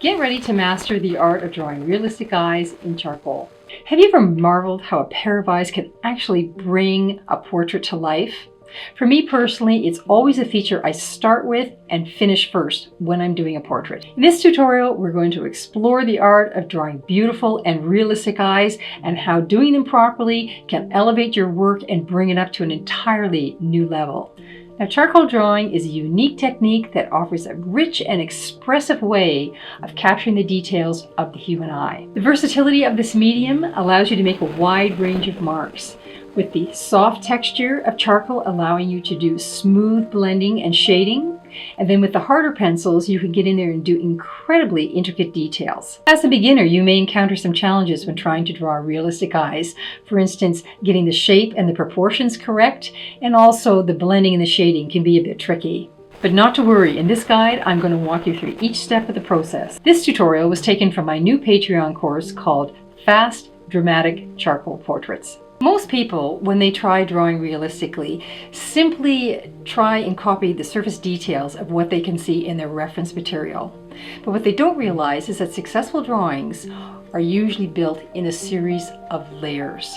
Get ready to master the art of drawing realistic eyes in charcoal. Have you ever marveled how a pair of eyes can actually bring a portrait to life? For me personally, it's always a feature I start with and finish first when I'm doing a portrait. In this tutorial, we're going to explore the art of drawing beautiful and realistic eyes and how doing them properly can elevate your work and bring it up to an entirely new level. Now, charcoal drawing is a unique technique that offers a rich and expressive way of capturing the details of the human eye. The versatility of this medium allows you to make a wide range of marks, with the soft texture of charcoal allowing you to do smooth blending and shading. And then with the harder pencils, you can get in there and do incredibly intricate details. As a beginner, you may encounter some challenges when trying to draw realistic eyes. For instance, getting the shape and the proportions correct, and also the blending and the shading can be a bit tricky. But not to worry, in this guide, I'm going to walk you through each step of the process. This tutorial was taken from my new Patreon course called Fast Dramatic Charcoal Portraits. Most people, when they try drawing realistically, simply try and copy the surface details of what they can see in their reference material. But what they don't realize is that successful drawings are usually built in a series of layers.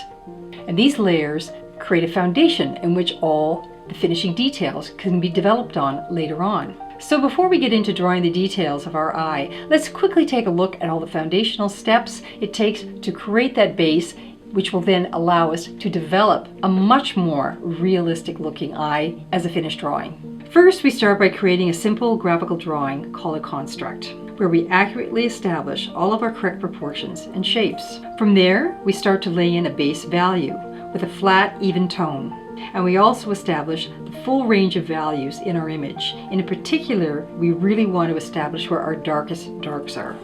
And these layers create a foundation in which all the finishing details can be developed on later on. So before we get into drawing the details of our eye, let's quickly take a look at all the foundational steps it takes to create that base, which will then allow us to develop a much more realistic looking eye as a finished drawing. First, we start by creating a simple graphical drawing called a construct, where we accurately establish all of our correct proportions and shapes. From there, we start to lay in a base value with a flat, even tone. And we also establish the full range of values in our image. In particular, we really want to establish where our darkest darks are.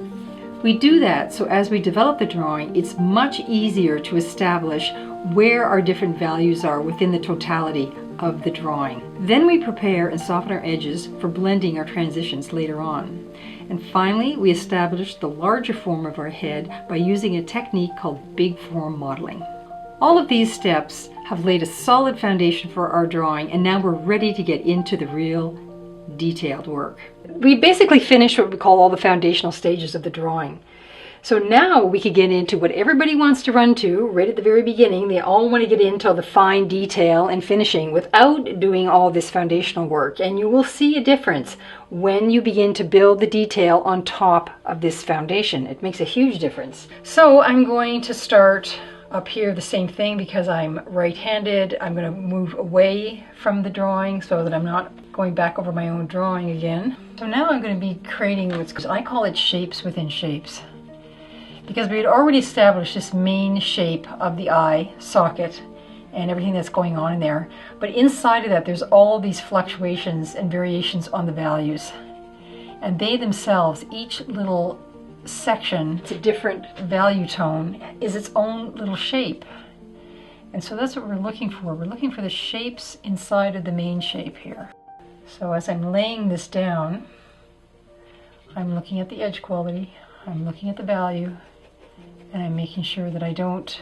We do that so as we develop the drawing, it's much easier to establish where our different values are within the totality of the drawing. Then we prepare and soften our edges for blending our transitions later on. And finally, we establish the larger form of our head by using a technique called big form modeling. All of these steps have laid a solid foundation for our drawing, and now we're ready to get into the real detailed work. We basically finished what we call all the foundational stages of the drawing. So now we can get into what everybody wants to run to right at the very beginning. They all want to get into the fine detail and finishing without doing all this foundational work. And you will see a difference when you begin to build the detail on top of this foundation. It makes a huge difference. So I'm going to start up here the same thing because I'm right-handed. I'm going to move away from the drawing so that I'm not going back over my own drawing again. So now I'm going to be creating I call it shapes within shapes, because we had already established this main shape of the eye socket and everything that's going on in there. But inside of that, there's all these fluctuations and variations on the values. And they themselves, each little section, it's a different value tone, is its own little shape. And so that's what we're looking for. We're looking for the shapes inside of the main shape here. So as I'm laying this down, I'm looking at the edge quality, I'm looking at the value, and I'm making sure that I don't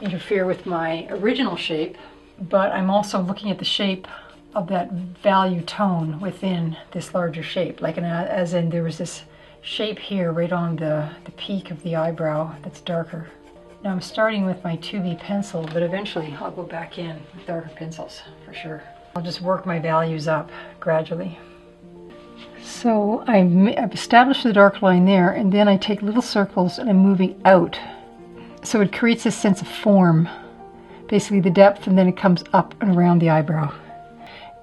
interfere with my original shape, but I'm also looking at the shape of that value tone within this larger shape. Like as in there was this shape here right on the peak of the eyebrow that's darker. Now I'm starting with my 2B pencil, but eventually I'll go back in with darker pencils for sure. I'll just work my values up gradually. So I've established the dark line there, and then I take little circles and I'm moving out. So it creates this sense of form, basically the depth, and then it comes up and around the eyebrow.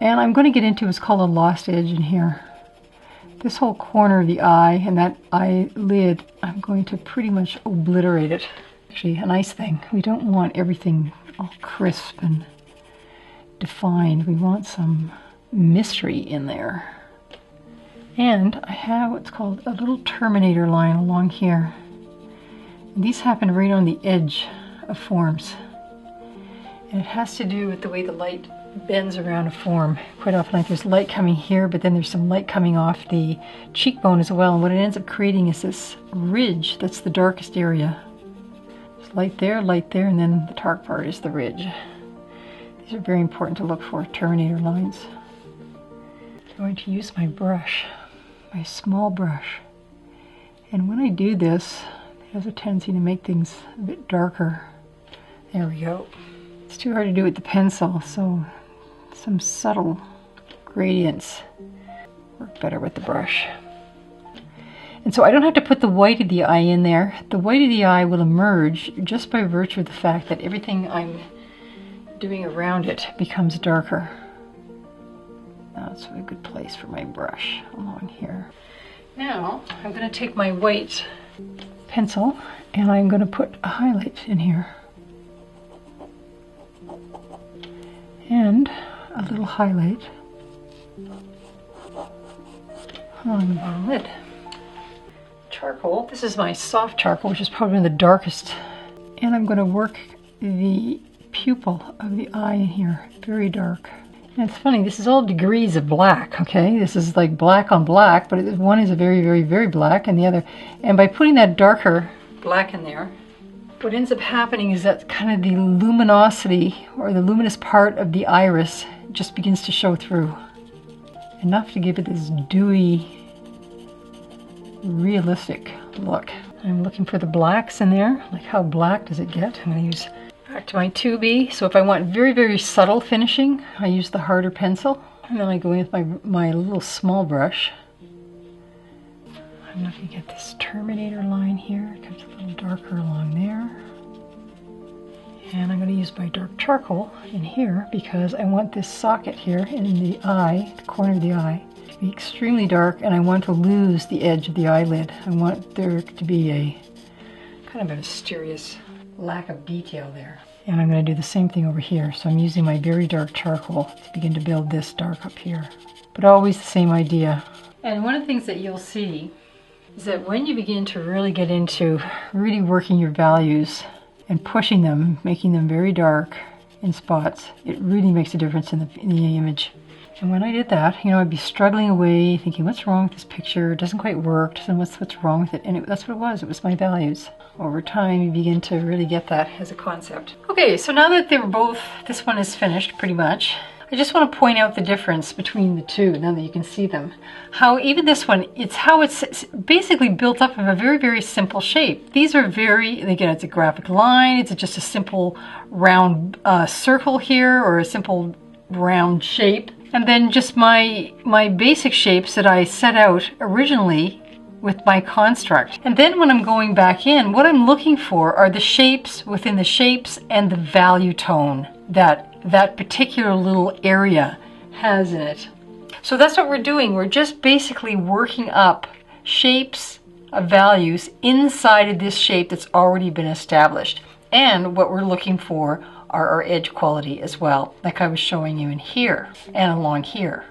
And I'm going to get into what's called a lost edge in here. This whole corner of the eye and that eyelid, I'm going to pretty much obliterate it. Actually, a nice thing. We don't want everything all crisp and defined. We want some mystery in there. And I have what's called a little terminator line along here. And these happen right on the edge of forms. And it has to do with the way the light bends around a form. Quite often, like there's light coming here, but then there's some light coming off the cheekbone as well. And what it ends up creating is this ridge that's the darkest area. There's light there, and then the dark part is the ridge. These are very important to look for, terminator lines. I'm going to use my brush, my small brush, And when I do this, it has a tendency to make things a bit darker. There we go. It's too hard to do with the pencil, so some subtle gradients work better with the brush. And so I don't have to put the white of the eye in there. The white of the eye will emerge just by virtue of the fact that everything I'm doing around it becomes darker. That's a good place for my brush along here. Now I'm going to take my white pencil and I'm going to put a highlight in here. And a little highlight on the bottom lid. Charcoal. This is my soft charcoal, which is probably one of the darkest. And I'm going to work the pupil of the eye in here. Very dark. And it's funny, this is all degrees of black, okay? This is like black on black, but one is a very, very, very black, and the other. And by putting that darker black in there, what ends up happening is that kind of the luminosity or the luminous part of the iris just begins to show through. Enough to give it this dewy, realistic look. I'm looking for the blacks in there. Like, how black does it get? I'm going to use back to my 2B. So if I want very, very subtle finishing, I use the harder pencil. And then I go in with my little small brush. I'm looking at this terminator line here. It comes a little darker along there. And I'm going to use my dark charcoal in here because I want this socket here in the eye, the corner of the eye, to be extremely dark, and I want to lose the edge of the eyelid. I want there to be a kind of a mysterious lack of detail there. And I'm going to do the same thing over here. So I'm using my very dark charcoal to begin to build this dark up here. But always the same idea. And one of the things that you'll see is that when you begin to really get into really working your values and pushing them, making them very dark in spots, it really makes a difference in the image. And when I did that, you know, I'd be struggling away, thinking, what's wrong with this picture? It doesn't quite work. What's wrong with it? And that's what it was. It was my values. Over time, you begin to really get that as a concept. Okay, so now that they're both, this one is finished pretty much. I just want to point out the difference between the two, now that you can see them. How even this one, it's basically built up of a very, very simple shape. These are very, again, it's a graphic line. It's just a simple round circle here, or a simple round shape. And then just my basic shapes that I set out originally with my construct. And then when I'm going back in, what I'm looking for are the shapes within the shapes and the value tone that particular little area has in it. So that's what we're doing. We're just basically working up shapes of values inside of this shape that's already been established. And what we're looking for are our edge quality as well, like I was showing you in here and along here.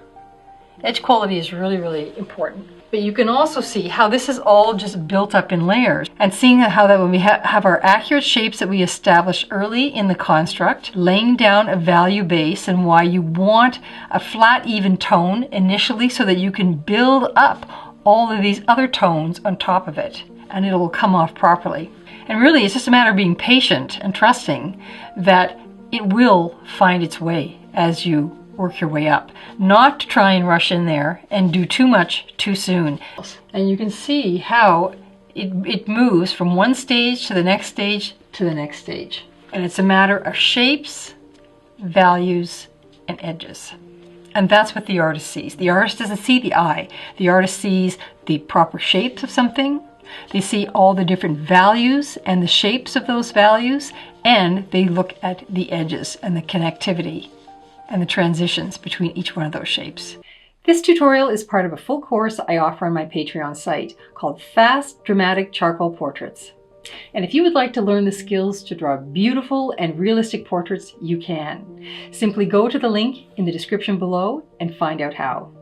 Edge quality is really, really important. But you can also see how this is all just built up in layers, and seeing how that when we have our accurate shapes that we established early in the construct, laying down a value base and why you want a flat, even tone initially so that you can build up all of these other tones on top of it, and it will come off properly. And really, it's just a matter of being patient and trusting that it will find its way as you work your way up. Not to try and rush in there and do too much too soon. And you can see how it moves from one stage to the next stage to the next stage. And it's a matter of shapes, values, and edges. And that's what the artist sees. The artist doesn't see the eye. The artist sees the proper shapes of something. They see all the different values and the shapes of those values, and they look at the edges and the connectivity and the transitions between each one of those shapes. This tutorial is part of a full course I offer on my Patreon site called Fast Dramatic Charcoal Portraits. And if you would like to learn the skills to draw beautiful and realistic portraits, you can. Simply go to the link in the description below and find out how.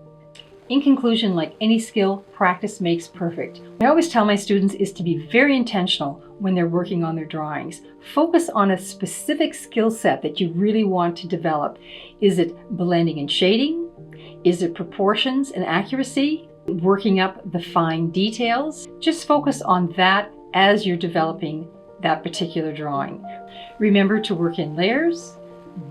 In conclusion, like any skill, practice makes perfect. What I always tell my students is to be very intentional when they're working on their drawings. Focus on a specific skill set that you really want to develop. Is it blending and shading? Is it proportions and accuracy? Working up the fine details? Just focus on that as you're developing that particular drawing. Remember to work in layers,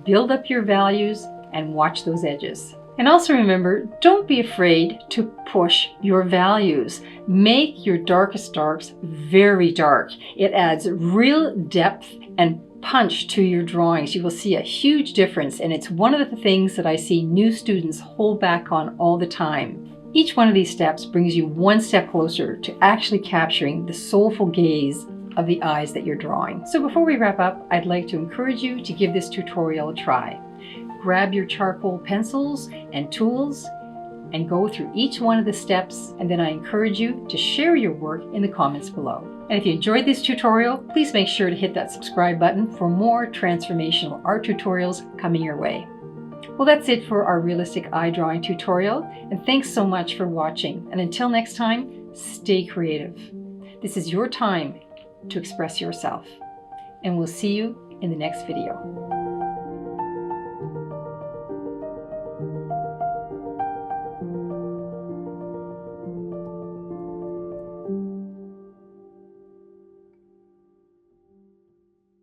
build up your values, and watch those edges. And also remember, don't be afraid to push your values. Make your darkest darks very dark. It adds real depth and punch to your drawings. You will see a huge difference, and it's one of the things that I see new students hold back on all the time. Each one of these steps brings you one step closer to actually capturing the soulful gaze of the eyes that you're drawing. So before we wrap up, I'd like to encourage you to give this tutorial a try. Grab your charcoal pencils and tools and go through each one of the steps, and then I encourage you to share your work in the comments below. And if you enjoyed this tutorial, please make sure to hit that subscribe button for more transformational art tutorials coming your way. Well, that's it for our realistic eye drawing tutorial, and thanks so much for watching. And until next time, stay creative. This is your time to express yourself, and we'll see you in the next video.